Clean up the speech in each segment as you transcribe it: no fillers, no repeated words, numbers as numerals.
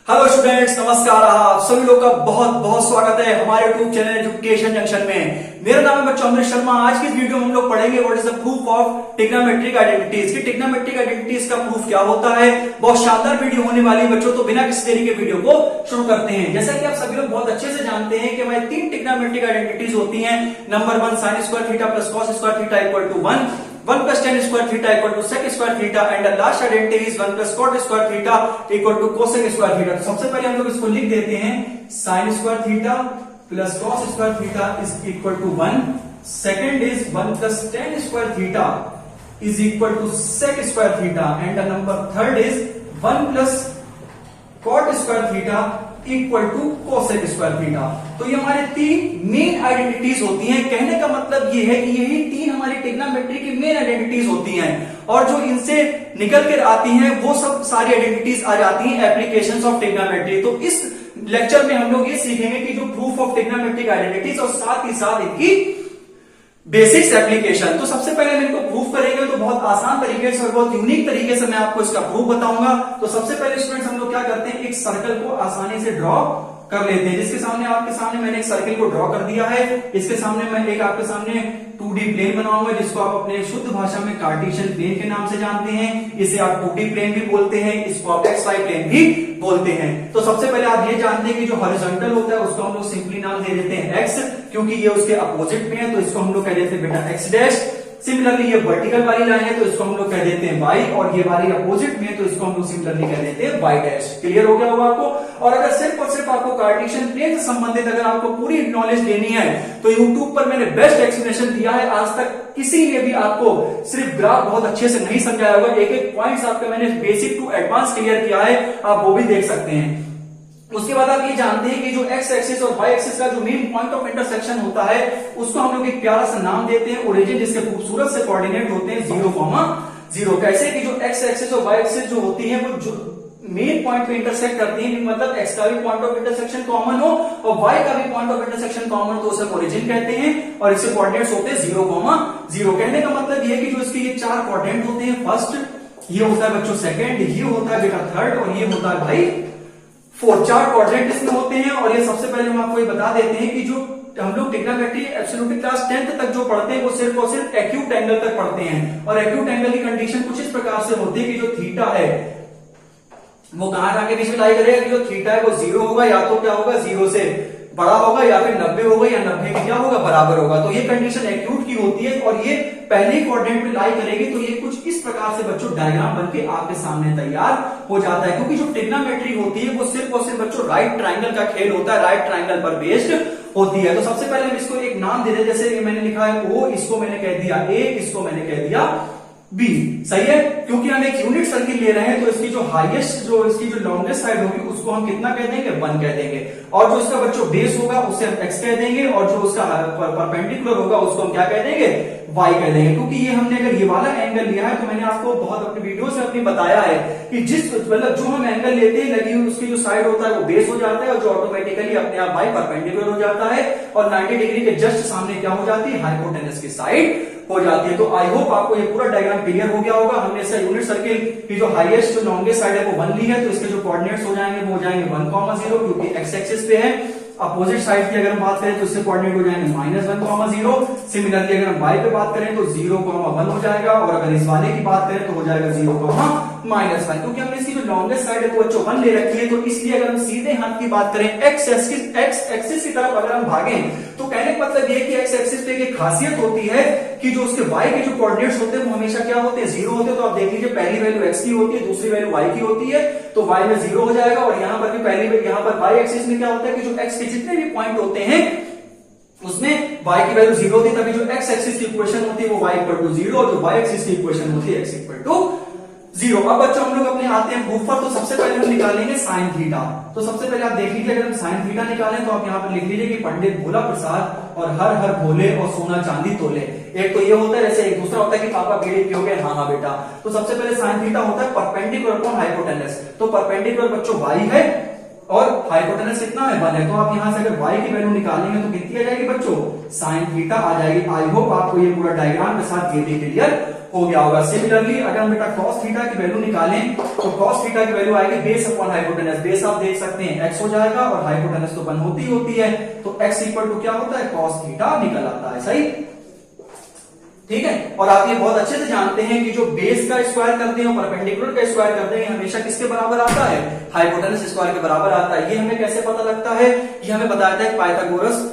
Hello students, नमस्कार। आप सभी लोग का बहुत बहुत स्वागत है हमारे यूट्यूब चैनल एजुकेशन जंक्शन में। मेरा नाम है बच्चों अमृत शर्मा। आज की इस वीडियो में हम लोग पढ़ेंगे what is the proof of trigonometric identities की ट्रिग्नोमेट्रिक आइडेंटिटीज का प्रूफ क्या होता है। बहुत शानदार वीडियो होने वाली है बच्चों, तो बिना किसी देरी के वीडियो को शुरू करते हैं। जैसा कि आप सभी लोग बहुत अच्छे से जानते हैं कि हमारी तीन ट्रिग्नोमेट्रिक आइडेंटिटीज होती हैं। Number 1 sin square theta plus cos square theta equal to 1 plus tan square theta equal to sec square theta and the last identity is 1 plus cot square theta equal to cosec square theta। तो सबसे पहले हम लोग इसको लिख देते हैं sin square theta plus cos square theta is equal to 1। second is 1 plus tan square theta is equal to sec square theta and the number third is 1 plus cot square theta equal to cosec square theta. तो ये हमारे तीन main identities होती हैं। कहने का मतलब ये है कि यही तीन हमारी ट्रिग्नोमेट्री की मेन आइडेंटिटीज होती हैं और जो इनसे निकल कर आती हैं वो सब सारी आइडेंटिटीज आ जाती हैं एप्लीकेशंस ऑफ ट्रिग्नोमेट्री। तो इस लेक्चर में हम लोग ये सीखेंगे कि जो प्रूफ ऑफ ट्रिग्नोमेट्रिक आइडेंटिटीज और साथ ही साथ इनकी बेसिक्स एप्लीकेशन। तो सबसे पहले हम इनको प्रूफ करेंगे तो बहुत आसान तरीके से और बहुत यूनिक तरीके से मैं आपको इसका प्रूफ बताऊंगा। तो सबसे पहले स्टूडेंट्स हम लोग क्या करते हैं, एक सर्कल को आसानी से ड्रॉ कर लेते हैं। जिसके सामने आपके सामने मैंने एक सर्कल को ड्रॉ कर दिया है। इसके सामने मैं एक आपके सामने 2D प्लेन बनाऊंगा जिसको आप अपने शुद्ध भाषा में कार्टेशियन प्लेन के नाम से जानते हैं। इसे आप 2D प्लेन भी बोलते हैं, इसको आप XY प्लेन भी बोलते हैं। तो सबसे पहले आप ये जानते हैं कि जो हॉरिजॉन्टल होता है उसको हम लोग सिंपली नाम दे देते हैं X, क्योंकि ये उसके अपोजिट में है तो इसको हम लोग कह देते हैं बेटा X डैश। सिमिलरली ये वर्टिकल वाली लाइन है तो इसको हम लोग कह देते हैं Y, और ये वाली अपोजिट में है तो इसको हम लोग सिमिलरली कह देते हैं Y डैश। क्लियर हो गया होगा आपको। और अगर सिर्फ और सिर्फ आपको कार्टेशियन प्लेन से संबंधित अगर आपको पूरी नॉलेज लेनी है तो YouTube पर मैंने बेस्ट एक्सप्लेनेशन दिया है। आज तक किसी ने भी आपको सिर्फ ग्राफ बहुत अच्छे से नहीं समझाया होगा। एक एक पॉइंट्स आपके मैंने बेसिक टू एडवांस क्लियर किया है, आप वो भी देख सकते हैं। उसके बाद आप ये जानते हैं कि जो एक्स एक्सिस और वाई एक्सिस का जो मेन पॉइंट ऑफ इंटरसेक्शन होता है उसको हम लोग एक प्यारा सा नाम देते हैं ओरिजिन, जिसके खूबसूरत से कोऑर्डिनेट होते हैं 0,0। कैसे कि जो एक्स एक्सिस और वाई एक्सिस जो होती है वो जो मेन पॉइंट पे इंटरसेक्ट करती है, मतलब एक्स का भी पॉइंट ऑफ इंटरसेक्शन कॉमन हो और वाई का भी पॉइंट ऑफ इंटरसेक्शन कॉमन हो तो उसे ओरिजिन कहते हैं और इसके कोऑर्डिनेट्स होते हैं 0,0। कहने का मतलब ये है कि जो इसके ये चार कोऑर्डिनेट होते हैं, फर्स्ट ये होता है बच्चों सेकंड, ये होता है बेटा थर्ड और ये होता है भाई फोर्थ। चार कोऑर्डिनेट इसमें होते हैं। और ये सबसे पहले हम आपको ये बता देते हैं कि जो हम लोग ट्रिग्नोमेट्री एब्सोल्यूट क्लास 10th तक जो पढ़ते हैं वो सिर्फ और सिर्फ एक्यूट एंगल तक पढ़ते हैं। और एक्यूट एंगल की कंडीशन कुछ इस प्रकार से होती है कि जो थीटा है वो कहां जाके बीच में लाई करेगा कि जो थीटा है वो 0 होगा, या तो क्या होगा 0 से बड़ा होगा या फिर 90 होगा या 90 के क्या होगा बराबर होगा। तो ये कंडीशन एक्यूट की होती है और ये पहले ही कोऑर्डिनेट में लाई करेगी। तो ये कुछ इस प्रकार से बच्चों डायग्राम बनके आपके सामने तैयार हो जाता है, क्योंकि जो ट्रिग्नोमेट्री होती है वो सिर्फ और सिर्फ बच्चों राइट ट्राइंगल का खेल होता है, राइट ट्राइंगल पर बेस्ड होती है। तो सबसे पहले हम इसको एक नाम दे दें, जैसे मैंने लिखा है O, इसको मैंने कह दिया A, इसको मैंने कह दिया B। सही है, क्योंकि हम एक यूनिट सर्किल ले रहे हैं तो इसकी जो हाईएस्ट जो इसकी जो लॉन्गेस्ट साइड होगी उसको हम कितना कह देंगे 1 कह देंगे, और जो इसका बच्चों बेस होगा उसे हम x कह देंगे, और जो उसका परपेंडिकुलर होगा उसको हम क्या कह देंगे y कह देंगे। क्योंकि ये हमने अगर ये वाला एंगल लिया है तो मैंने आपको बहुत अपने वीडियो से अपनी बताया है कि जिस मतलब जो हम एंगल लेते हैं लगी हुई उसकी जो साइड होता है वो बेस हो जाता है और जो ऑटोमेटिकली अपने आप y परपेंडिकुलर हो जाता है और 90 डिग्री के जस्ट सामने क्या हो जाती है हाइपोटेनस की साइड हो जाती है। तो आई होप आपको ये पूरा डायग्राम क्लियर हो गया होगा। हमने इसका यूनिट सर्किल की जो हाईएस्ट जो लॉन्गेस्ट साइड है वो 1 ली है तो इसके जो कोऑर्डिनेट्स हो जाएंगे वो हो जाएंगे 1,0, क्योंकि एक्स एक्सिस पे है। अपोजिट साइड की अगर हम बात करें तो इससे कोऑर्डिनेट हो जाएंगे -1,0। सिमिलरली अगर हम y पे बात करें तो 0,1 हो जाएगा, और अगर इस वाले की बात करें तो हो जाएगा 0,-1। क्योंकि हमने इसकी जो लॉन्गेस्ट साइड है वो बच्चों 1 ले रखी है, तो इसलिए अगर हम सीधे हाथ की बात करें एक्स एक्सिस की तरफ अगर हम भागें तो कहने का मतलब ये कि एक्स एक्सिस पे एक खासियत होती है कि जो उसके y के जो कोऑर्डिनेट्स होते हैं वो हमेशा क्या होते हैं 0 होते हैं। तो आप देख लीजिए पहली वैल्यू x की होती है, दूसरी वैल्यू y की होती है, तो y में 0 हो जाएगा। और यहां पर भी पहली यहां पर y एक्सिस में क्या होता है कि जो x के जितने भी पॉइंट होते हैं उसमें y की वैल्यू 0 होती है, तभी जो x एक्सिस की इक्वेशन होती है वो y इक्वल टू 0 और जो y एक्सिस की इक्वेशन होती है x इक्वल टू 0। अब बच्चों हम लोग अपने आते हैं प्रूफ पर। तो सबसे पहले हम निकालेंगे साइन थीटा। तो सबसे पहले आप देख लीजिए अगर हम साइन थीटा निकालें तो आप यहाँ पर लिख लीजिए कि पंडित भोला प्रसाद और हर हर भोले और सोना चांदी तोले। एक तो ये होता है, जैसे एक दूसरा होता है कि पापा बीड़ी पियोगे, हाँ हाँ बेटा। तो सबसे पहले साइन थीटा होता है परपेंडिकुलर अपॉन हाइपोटेनस। तो परपेंडिकुलर बच्चों y है और हाइपोटेनस कितना है 1 है, तो आप यहां से अगर y की वैल्यू निकालेंगे तो कितनी आ जाएगी बच्चों साइन थीटा आ जाएगी। आई होप आपको ये पूरा डायग्राम के साथ ये भी क्लियर हो गया होगा। सिमिलरली अगर हम बेटा cos थीटा की वैल्यू निकालें तो cos थीटा की वैल्यू आएगी बेस अपॉन हाइपोटेनस। बेस आप देख सकते हैं x हो जाएगा और हाइपोटेनस तो 1 होती है, तो x इक्वल टू क्या होता है cos थीटा निकल आता है। सही, ठीक है। और आप ये बहुत अच्छे से जानते हैं कि जो बेस का स्क्वायर करते हैं परपेंडिकुलर का स्क्वायर करते हैं हमेशा किसके बराबर आता है, हाइपोटेनस स्क्वायर के बराबर आता है। ये हमें कैसे पता लगता है, ये हमें बताया था पाइथागोरस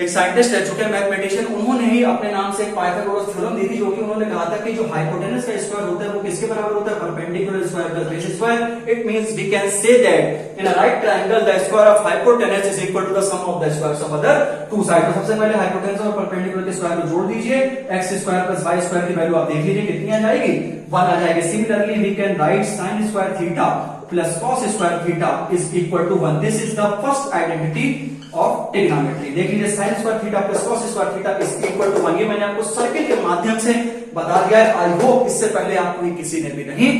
एक साइंटिस्ट है जो कि मैथमेटिशियन, उन्होंने ही अपने नाम से एक पाइथागोरस थ्योरम दी थी, जो कि उन्होंने कहा था कि जो हाइपोटेनस का स्क्वायर होता है वो किसके बराबर होता है, perpendicular square plus base square. It means we can say that in a right triangle the square of hypotenuse is equal to the sum of the squares of other two side. तो सबसे पहले hypotenuse और perpendicular के square को जोड़ दीजिए, x square plus y square की value आप देख लीजिए कितनी आ जाएगी, 1 आ जाएगी। Similarly we can write sin square theta plus cos square theta is equal to 1। This is the first identity of trigonometry. देख लीजिए sin square theta plus cos square theta is equal to 1। ये मैंने आपको circle के माध्यम से बता दिया है। आई होप इससे पहले आपको किसी ने भी नहीं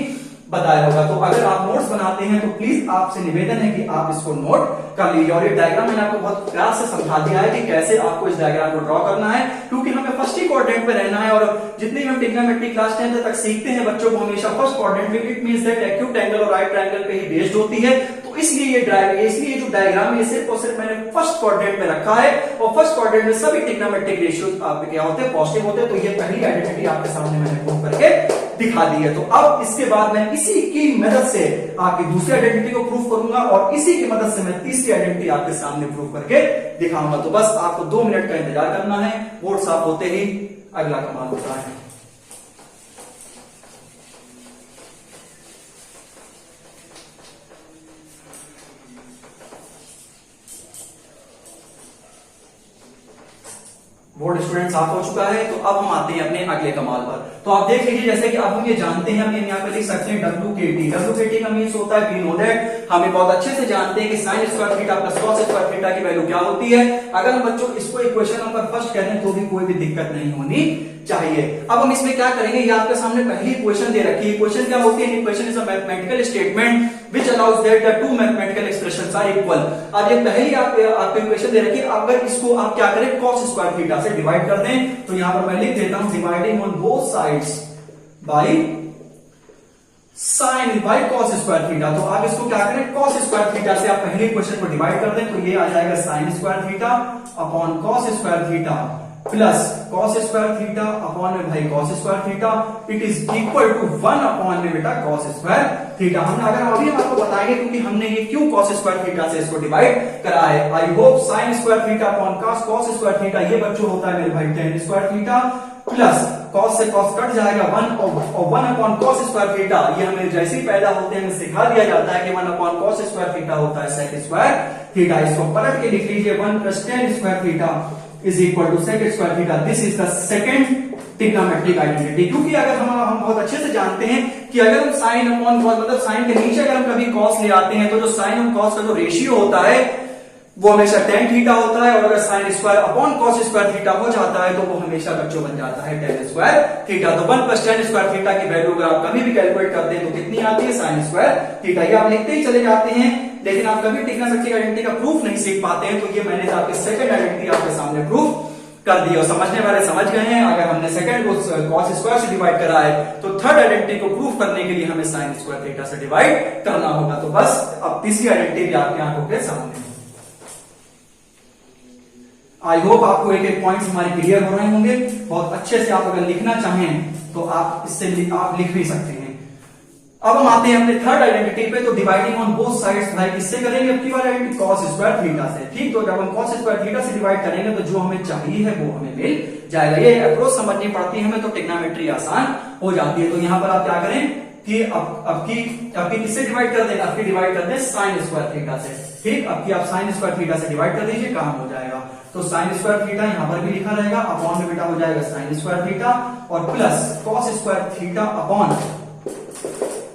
बताया होगा। तो अगर आप नोट्स बनाते हैं तो प्लीज आपसे निवेदन है कि आप इसको नोट कर लीजिए। और ये डायग्राम मैंने आपको बहुत प्यार से समझा दिया है कि कैसे आपको इस डायग्राम को ड्रॉ करना है, क्योंकि हमें फर्स्ट ही क्वाड्रेंट पे रहना है। और जितनी भी हम ट्रिग्नोमेट्री क्लास 10 तक सीखते हैं बच्चों को हमेशा फर्स्ट क्वाड्रेंट में, it means that acute angle और राइट ट्रायंगल पे ही बेस्ड होती है। तो इसलिए ये जो डायग्राम है सिर्फ और सिर्फ मैंने फर्स्ट क्वाड्रेंट में रखा है, और फर्स्ट क्वाड्रेंट में सभी ट्रिग्नोमेट्रिक रेशियोज आपके क्या होते हैं, पॉजिटिव होते हैं। तो ये पहली आइडेंटिटी आपके सामने मैंने प्रूव करके दिखा दी है। तो अब इसके बाद मैं इसी की मदद से आपकी दूसरी आइडेंटिटी को प्रूव करूंगा, और इसी की मदद से मैं तीसरी आइडेंटिटी आपके सामने प्रूव करके दिखाऊंगा। तो बस आपको 2 मिनट का इंतजार करना है, बोर्ड साफ होते ही अगला कमाल होता है। बोर्ड स्टूडेंट साफ हो चुका है, तो अब हम आते हैं अपने अगले कमाल पर। तो आप देख लीजिए, जैसे कि अब हम ये जानते हैं, हम यहाँ पे लिख सकते हैं WKT का मीन्स होता है, वी नो दैट, हमें बहुत अच्छे से जानते हैं कि sin square theta plus cos square theta की वैल्यू क्या होती है। अगर हम बच्चों इसको इक्वेशन नंबर फर्स्ट कह दें तो भी कोई भी दिक्कत नहीं होनी चाहिए। अब हम इसमें क्या करेंगे, ये आपके सामने पहली इक्वेशन दे रखी है। इक्वेशन क्या होती है, equation is a mathematical statement which allows that the two mathematical expressions are equal। अब ये पहली आपको इक्वेशन दे रखी है, अगर इसको आप क्या करें, cos स्क्वायर थीटा से डिवाइड कर दें, तो यहां पर मैं लिख देता हूं dividing on both sides by sin by cos square theta. तो आप इसको क्या करें, cos स्क्वायर थीटा से आप पहली इक्वेशन को डिवाइड कर दें, तो ये आ जाएगा sin square theta upon cos square theta plus cos square theta upon में भाई cos square theta, it is equal to 1 upon में बेटा cos स्क्वायर थीटा। हमने अगर अभी हम आपको बताएंगे क्योंकि हमने ये क्यों cos स्क्वायर थीटा से इसको डिवाइड करा है। I hope sin square theta upon cos square theta, ये बच्चों होता है मेरे भाई tan square theta plus cos से cos कट जाएगा 1 और 1 अपॉन cos स्क्वायर थीटा, ये हमें जैसे ही पैदा होते हैं हमें सिखा दिया जाता है कि 1 अपॉन cos स्क्वायर थीटा होता है sec स्क्वायर थीटा। इसको पलट के लिख लीजिए 1 plus tan square theta is equal to sec square theta. This is the second trigonometric identity. क्योंकि अगर हम बहुत अच्छे से जानते हैं कि अगर हम sin अपॉन cos, मतलब sin के नीचे अगर हम कभी cos ले आते हैं तो जो sin और cos का जो रेशियो होता है वो हमेशा tan थीटा होता है, और अगर sin square upon cos square theta हो जाता है तो वो हमेशा बच्चों बन जाता है tan स्क्वायर थीटा। तो 1 प्लस tan स्क्वायर थीटा की वैल्यू अगर आप कभी भी कैलकुलेट करते हैं तो कितनी आती है, sin स्क्वायर थीटा। ये आप लिखते ही चले जाते हैं, लेकिन आप कभी ट्रिग्नोमेट्रिक आइडेंटिटी का प्रूफ नहीं सीख पाते हैं। तो ये मैंने आपके सेकंड आइडेंटिटी आपके सामने प्रूफ कर दी, और समझने वाले समझ गए हैं। अगर हमने सेकंड को cos स्क्वायर से डिवाइड करा है तो थर्ड आइडेंटिटी को प्रूफ करने के लिए हमें sin स्क्वायर थीटा से डिवाइड करना होगा। तो बस अब तीसरी आइडेंटिटी भी आपकी आंखों के सामने। आई होप आपको एक एक पॉइंट्स हमारे क्लियर हो रहे होंगे। बहुत अच्छे से आप अगर लिखना चाहें तो आप इससे आप लिख भी सकते हैं। अब हम आते हैं अपने थर्ड आइडेंटिटी पे। तो डिवाइडिंग ऑन बोथ साइड्स भाई किससे करेंगे, अपनी वाली आइडेंटिटी cos स्क्वायर थीटा से। ठीक, तो जब हम cos स्क्वायर थीटा से डिवाइड करेंगे तो जो हमें चाहिए है वो हमें मिल जाएगा। ये अप्रोच समझनी पड़ती है हमें, तो ट्रिग्नोमेट्री आसान हो जाती है। तो यहाँ पर आप क्या करें कि अब किससे डिवाइड कर दें, आपकी डिवाइड कर दें sin स्क्वायर थीटा से। ठीक, अब आप sin स्क्वायर थीटा से डिवाइड कर दीजिए, काम हो जाएगा। तो sin स्क्वायर थीटा यहाँ पर भी लिखा रहेगा, अपॉन में बेटा हो जाएगा sin स्क्वायर थीटा और plus cos square theta upon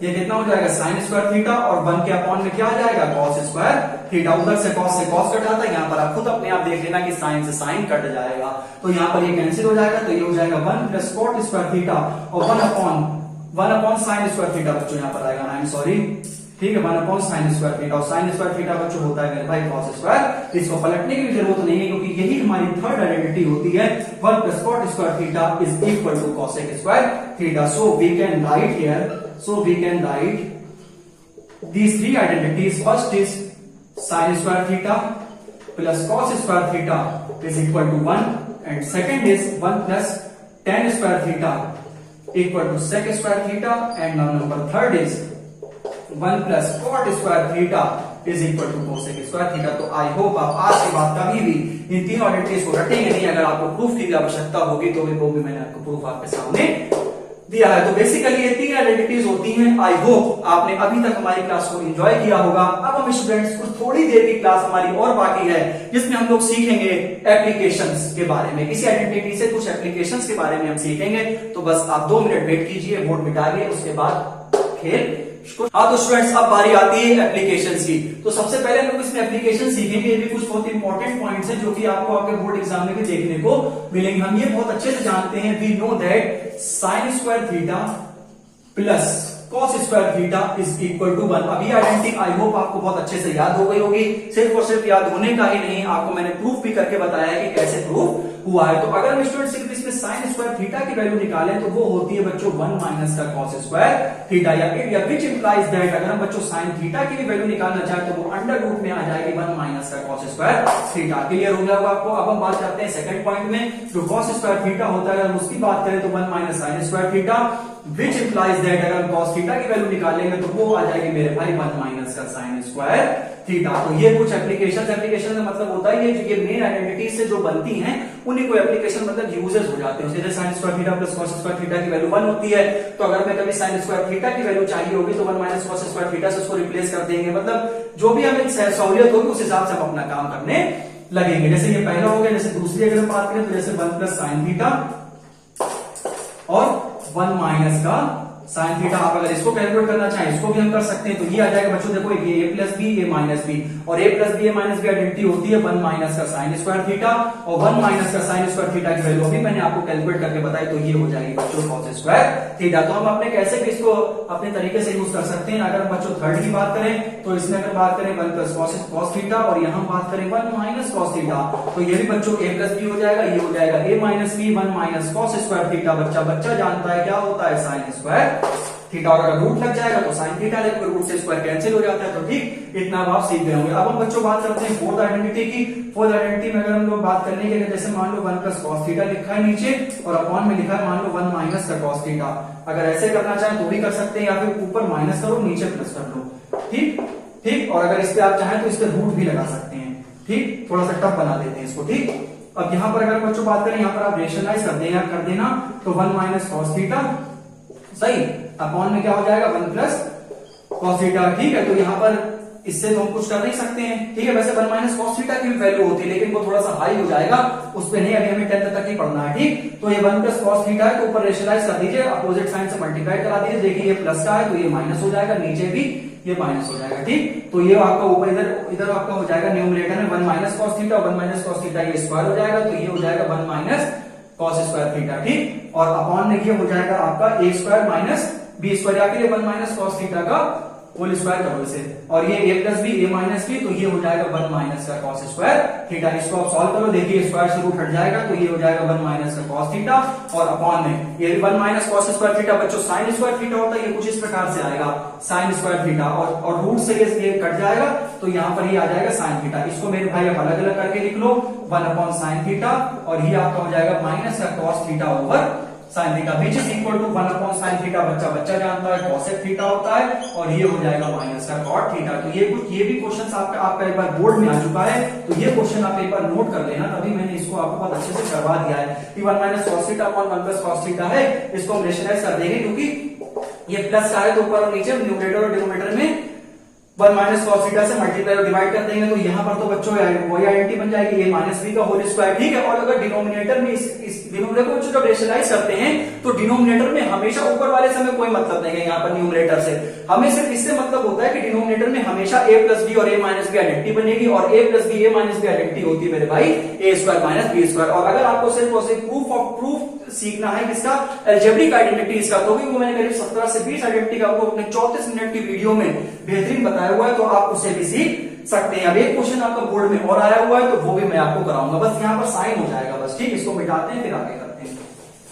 ये कितना हो जाएगा sin स्क्वायर थीटा, और 1 के अपॉन में क्या आ जाएगा cos स्क्वायर थीटा। उधर से cos कट है, यहाँ पर आप खुद अपने आप देख लेना कि sin से sin कट जाएगा, तो यहाँ पर ये कैंसिल हो जाएगा। तो ये हो जाएगा 1 प्लस cot स्क्वायर थीटा और 1 अपॉन sin स्क्वायर थीटा बच्चों यहाँ पर आएगा। आई एम सॉरी, ठीक है, 1/sin² थीटा, और sin² थीटा बच्चों होता है मेरे भाई cos²। इसको पलटने की भी जरूरत नहीं है क्योंकि यही हमारी थर्ड आइडेंटिटी होती है, 1 + cot² theta is equal to cosec² theta. So we can write here, these three identities. First is sin² theta plus cos² theta is equal to 1, and second is 1 plus tan² theta equal to sec² theta, and now number third is 1 plus cot² theta is equal to cosec² theta। तो I hope आप आज के बाद कभी भी इन तीनों identities को रटेंगे नहीं। अगर आपको प्रूफ की भी आवश्यकता होगी तो वो भी मैंने आपको प्रूफ आपके सामने दिया है। तो बेसिकली ये तीन आइडेंटिटीज होती हैं। आई होप आपने अभी तक हमारी क्लास को एंजॉय किया होगा। अब हम स्टूडेंट्स कुछ थोड़ी देर की क्लास हमारी और बाकी है जिसमें हम लोग सीखेंगे एप्लीकेशंस के बारे में। किसी आइडेंटिटी से कुछ एप्लीकेशंस के बारे में हम सीखेंगे। तो बस आप 2 मिनट वेट कीजिए, बोर्ड मिटाइए, उसके बाद खेल। हाँ तो स्टूडेंट्स अब बारी आती है एप्लीकेशंस की। तो सबसे पहले हम लोग इसमें एप्लीकेशन सीखेंगे। ये भी कुछ बहुत इंपॉर्टेंट पॉइंट्स हैं जो कि आपको आपके बोर्ड एग्जाम में भी देखने को मिलेंगे। हम ये बहुत अच्छे से जानते हैं, we know that sin² theta plus cos² theta is equal to 1। अभी आइडेंटिटी आई होप आपको बहुत अच्छे से याद हो गई होगी। सिर्फ और सिर्फ याद होने का ही नहीं, आपको मैंने प्रूफ भी करके बताया है कि कैसे प्रूफ हुआ है। तो अगर हम स्टूडेंट सिर्फ इसमें sin² थीटा की वैल्यू निकालें तो वो होती है बच्चों 1 माइनस का cos² थीटा, या विच इंप्लाइज दैट अगर हम बच्चों sin थीटा की भी वैल्यू निकालना चाहे तो वो अंडर रूट में आ जाएगी 1 माइनस का cos² थीटा। क्लियर हो गया आपको। अब हम बात करते हैं सेकंड पॉइंट में, जो cos² थीटा होता है अगर हम उसकी बात करें तो 1 minus sin² theta, which implies that अगर हम cos थीटा की वैल्यू निकालेंगे तो वो आ जाएगी मेरे भाई 1 माइनस का sin² थीटा। तो ये कुछ एप्लीकेशन का मतलब होता है ये मेन आइडेंटिटी से जो बनती हैं उन्हीं को एप्लीकेशन मतलब यूजेस हो जाते हैं। जैसे sin² theta plus cos² theta की वैल्यू 1 होती है, तो अगर मैं कभी sin² थीटा की वैल्यू चाहिए होगी तो 1 माइनस cos² थीटा से उसको रिप्लेस कर देंगे। मतलब जो भी हमें सहूलियत होगी उस हिसाब से हम अपना काम करने लगेंगे। जैसे ये पहला हो गया। जैसे दूसरी अगर हम बात करें तो जैसे 1 प्लस sin थीटा और 1 माइनस का sin थीटा। आप अगर इसको कैलकुलेट करना चाहें इसको भी हम कर सकते हैं। तो ये आ जाएगा बच्चों, देखो ये a plus b a minus b, और a plus b a minus b identity होती है 1 माइनस का sin² थीटा, और 1 माइनस का sin² थीटा की वैल्यू अभी मैंने आपको कैलकुलेट करके बताई, तो ये हो जाएगी बच्चों cos² थीटा। तो हम अपने कैसे भी इसको अपने तरीके से यूज कर सकते हैं। अगर बच्चों थर्ड की बात करें तो इसमें अगर बात करें 1 प्लस cos थीटा और यहाँ बात करें 1 माइनस cos थीटा, तो ये भी बच्चों a प्लस बी हो जाएगा, ये हो जाएगा a minus b 1 minus cos² theta. बच्चा जानता है क्या होता है sin² थीटा, और अगर रूट लग जाएगा तो sin थीटा लेकर रूट से स्क्वायर कैंसिल हो जाता है। तो ठीक इतना आप सीख गए होंगे। अब हम बच्चों बात करते हैं फोर्थ आइडेंटिटी की। फोर्थ आइडेंटिटी में अगर हम लोग बात करने के लिए जैसे मान लो 1 प्लस cos थीटा लिखा है नीचे और अपॉन में लिखा है मान लो 1 माइनस का cos थीटा। अगर ऐसे करना चाहें तो भी कर सकते हैं, या फिर ऊपर माइनस करो नीचे प्लस कर लो। ठीक। और अगर इस पे आप चाहें तो इस पे रूट भी लगा सकते हैं। ठीक, थोड़ा सा टफ बना देते हैं इसको। ठीक, अब यहाँ पर अगर बच्चों बात करें, यहाँ पर आप रेशनलाइज कर देना तो 1 माइनस cos थीटा सही, अपॉन में क्या हो जाएगा 1 प्लस cos थीटा। ठीक है, तो यहाँ पर इससे तो हम कुछ कर नहीं सकते हैं। ठीक है, वैसे 1 माइनस cos थीटा की भी वैल्यू होती है लेकिन वो थोड़ा सा हाई हो जाएगा, उस पे नहीं, अभी हमें 10th तक ही पढ़ना है। ठीक, तो ये 1 प्लस cos थीटा है तो ऊपर रेशनलाइज कर दीजिए, अपोजिट साइन से मल्टीप्लाई करा दीजिए। देखिए ये प्लस का है तो ये माइनस हो जाएगा, नीचे भी ये माइनस हो जाएगा। ठीक, तो ये आपका ऊपर इधर आपका हो जाएगा न्यूमरेटर में 1 minus cos theta, 1 minus cos theta ये स्क्वायर हो जाएगा, तो ये हो जाएगा 1 माइनस cos² थीटा। ठीक, और अपॉन में ये हो जाएगा आपका a² माइनस b², या फिर 1 माइनस cos थीटा का होल स्क्वायर करो इसे, और ये a plus b a minus b, तो ये हो जाएगा 1 माइनस का cos² थीटा। इसको आप सॉल्व करो, देखिए स्क्वायर से रूट हट जाएगा तो ये हो जाएगा 1 माइनस का cos थीटा, और अपॉन में ये 1 माइनस cos² थीटा बच्चों sin² थीटा होता है, ये कुछ इस प्रकार से आएगा sin² थीटा, और रूट से ये कट जाएगा तो यहाँ पर ये आ जाएगा sin थीटा। इसको मेरे भाई आप अलग अलग करके लिख लो, 1 अपॉन sin थीटा, और ये आपका हो जाएगा माइनस का cos theta over sin theta, which is equal to 1 upon sin theta. बच्चा जानता है cosec थीटा होता है, और ये हो जाएगा माइनस का cot थीटा। तो ये भी क्वेश्चन आपका एक बार बोर्ड में आ चुका है, तो ये क्वेश्चन आप एक बार नोट कर लेना, तभी मैंने इसको आपको बहुत अच्छे से करवा दिया है कि 1 minus cos theta upon 1 plus cos theta है। इसको हम रेशनलाइज कर देंगे क्योंकि ये प्लस का है तो ऊपर और नीचे न्यूमरेटर और डिनोमिनेटर में 1 माइनस cos थीटा से मल्टीप्लाई और डिवाइड कर देंगे, तो यहाँ पर तो बच्चों वही आइडेंटिटी बन जाएगी a माइनस बी का होल स्क्वायर। ठीक है, और अगर डिनोमिनेटर में इस डिनोमिनेटर को जब रेशनलाइज करते हैं तो डिनोमिनेटर में हमेशा ऊपर वाले से हमें कोई मतलब नहीं है यहाँ पर न्यूमरेटर से, हमें सिर्फ इससे मतलब होता है कि डिनोमिनेटर में हमेशा a प्लस बी और a माइनस बी आइडेंटिटी बनेगी, और a plus b a minus b identity होती है मेरे भाई a square minus b square. और अगर आपको सिर्फ और सिर्फ प्रूफ सीखना है किसका, अलजेब्रिक आइडेंटिटीज का, तो भी वो मैंने करीब 17 से 20 आइडेंटिटी का आपको अपने 34 मिनट की वीडियो में बेहतरीन बताया हुआ है, तो आप उसे भी सीख सकते हैं। अब एक क्वेश्चन आपका बोर्ड में और आया हुआ है, तो वो भी मैं आपको कराऊंगा, बस यहाँ पर साइन हो जाएगा बस, ठीक, इसको मिटाते हैं फिर आगे करते हैं,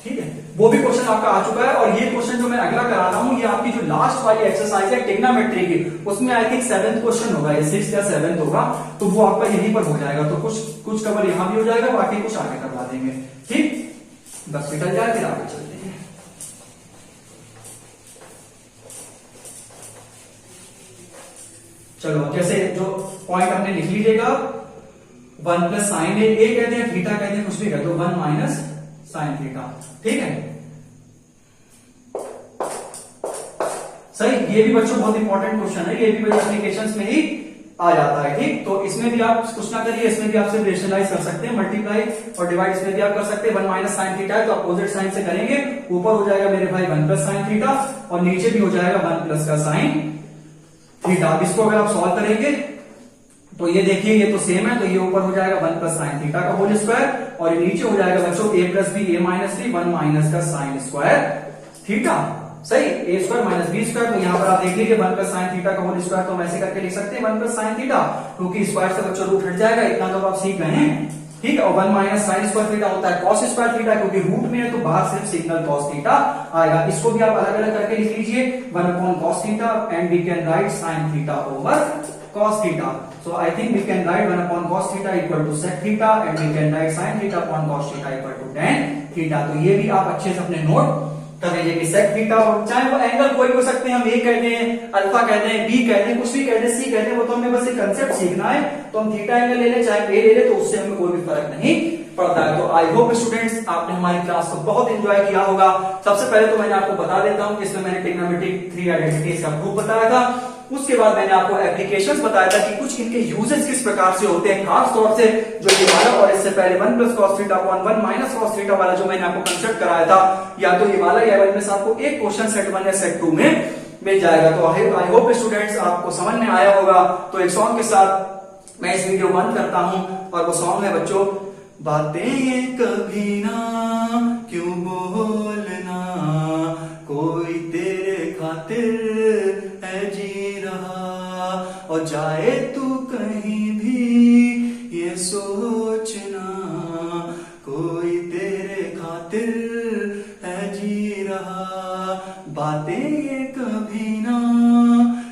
ठीक है। वो भी क्वेश्चन आपका आ चुका है, और ये क्वेश्चन जो मैं अगला करा रहा हूं, ये आपकी जो लास्ट वाली एक्सरसाइज है ट्रिग्नोमेट्री की, उसमें आई थिंक 7th क्वेश्चन होगा, ये 6th या 7th होगा, तो वो आपका यहीं पर हो जाएगा। तो कुछ कवर यहां भी हो जाएगा, बाकी कुछ आगे करवा देंगे, ठीक, बस निकल जाए फिर आगे चलते हैं। चलो जैसे जो पॉइंट हमने लिख लीजिएगा, 1 प्लस साइन ए कहते हैं, थीटा कहते हैं, कुछ भी कहते हो, 1 माइनस साइन थीटा, ठीक है। सही, ये भी बच्चों बहुत इंपॉर्टेंट क्वेश्चन है, ये भी बच्चों एप्लीकेशंस में ही आ जाता है, ठीक। तो इसमें भी आप कुछ ना करिए, इसमें भी आप सिर्फ रेशनलाइज कर सकते हैं, मल्टीप्लाई और डिवाइड इसमें भी आप कर सकते हैं। 1 माइनस साइन थीटा है तो अपोजिट साइन से करेंगे, ऊपर हो जाएगा मेरे भाई 1 प्लस साइन थीटा, और नीचे भी हो जाएगा 1 प्लस का साइन थीटा। अब इसको अगर आप सॉल्व करेंगे तो ये देखिए, ये तो सेम है, तो ये ऊपर हो जाएगा 1 प्लस साइन थीटा का होल स्क्वायर, और ये नीचे हो जाएगा बच्चों a plus b a minus b 1 minus का साइन स्क्वायर थीटा। सही, a square minus b square, तो यहाँ पर आप देख लीजिए 1 प्लस साइन थीटा का होल स्क्वायर, तो हम ऐसे करके लिख सकते हैं 1 प्लस साइन थीटा, क्योंकि स्क्वायर से बच्चों रूट हट जाएगा, इतना तो आप सीख गए हैं, ठीक है। और 1 माइनस साइन स्क्वायर थीटा होता है कॉस स्क्वायर थीटा, क्योंकि रूट में है तो बाहर सिर्फ सिग्नल कॉस थीटा आएगा। इसको भी आप अलग अलग करके लिख लीजिए, 1 upon cos theta, and we can write sine theta over cos theta. So I think we can write 1 upon cos theta equal to sec theta, and we can write sin theta upon cos theta equal to tan theta. तो ये भी आप अच्छे से अपने note कर लीजिए कि sec theta, और चाहे वो एंगल कोई भी हो सकते हैं, हम a कहते हैं, अल्फा कहते हैं, b कहते हैं, कुछ भी कहते हैं, c कहते हैं, वो तो हमें बस एक कंसेप्ट सीखना है। तो हम थीटा एंगल ले ले चाहे a ले ले, तो उससे हमें कोई भी फर्क नहीं पड़ता है। तो आई होप स्टूडेंट्स आपने हमारी क्लास को बहुत एंजॉय किया होगा। सबसे पहले तो मैंने आपको बता देता हूं, इसमें मैंने ट्रिग्नोमेट्रिक 3 आइडेंटिटीज का प्रूफ बताया था, उसके बाद मैंने आपको एप्लीकेशंस बताया था कि कुछ इनके यूजेस किस प्रकार से होते हैं, खास तौर से जो ये वाला, और इससे पहले 1 plus cos theta upon 1 minus cos theta वाला जो मैंने आपको कंसेप्ट कराया था, या तो ये वाला या में से आपको एक क्वेश्चन सेट 1 या सेट 2 में मिल जाएगा। तो आई होप स्टूडेंट्स आपको समझ में आया होगा। तो एक सॉन्ग के साथ मैं इस वीडियो बंद करता हूं, और वो सॉन्ग है बच्चों, बातें कभी ना क्यों बोलना, कोई तेरे खातिर है जी रहा, और जाए तू कहीं भी ये सोचना, कोई तेरे खातिर है जी रहा, बातें ये कभी ना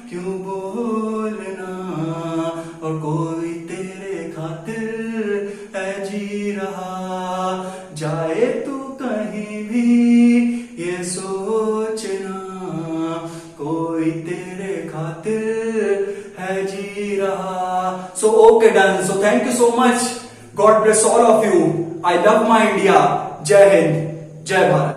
क्यों बोलना, और कोई तेरे खातिर है जी रहा, जाए तू कहीं भी ये सोचना, कोई तेरे खातिर है जी रहा। So okay done. So thank you so much. God bless all of you. I love my India. जय हिंद, जय भारत।